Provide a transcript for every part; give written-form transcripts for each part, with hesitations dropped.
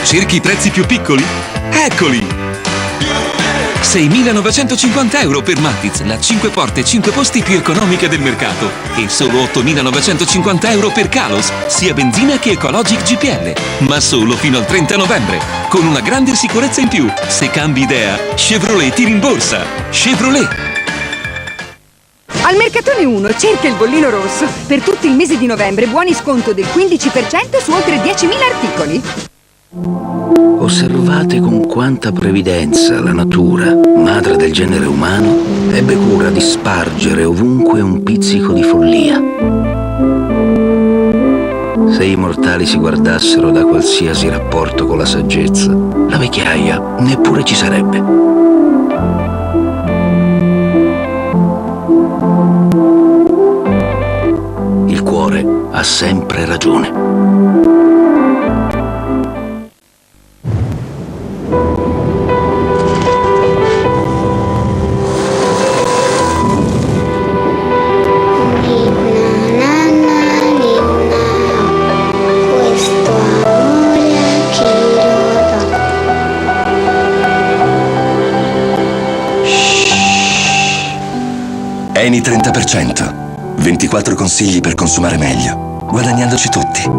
Cerchi i prezzi più piccoli? Eccoli! 6.950 euro per Matiz, la 5 porte e 5 posti più economica del mercato. E solo 8.950 euro per Kalos, sia benzina che Ecologic GPL. Ma solo fino al 30 novembre, con una grande sicurezza in più. Se cambi idea, Chevrolet ti rimborsa. Chevrolet. Al Mercatone 1 cerca il bollino rosso. Per tutto il mese di novembre buoni sconto del 15% su oltre 10.000 articoli. Osservate con quanta previdenza la natura, madre del genere umano, ebbe cura di spargere ovunque un pizzico di follia. Se i mortali si guardassero da qualsiasi rapporto con la saggezza, la vecchiaia neppure ci sarebbe. Il cuore ha sempre ragione. Eni 30%. 24 consigli per consumare meglio, guadagnandoci tutti.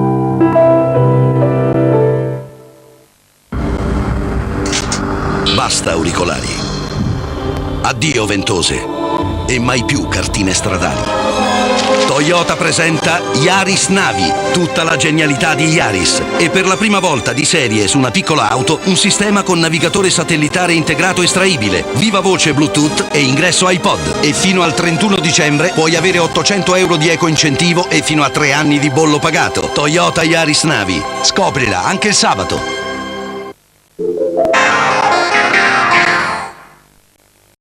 Basta auricolari. Addio ventose. E mai più cartine stradali. Toyota presenta Yaris Navi, tutta la genialità di Yaris. E per la prima volta di serie su una piccola auto, un sistema con navigatore satellitare integrato estraibile, viva voce Bluetooth e ingresso iPod. E fino al 31 dicembre puoi avere 800 euro di eco-incentivo e fino a 3 anni di bollo pagato. Toyota Yaris Navi. Scoprila anche il sabato.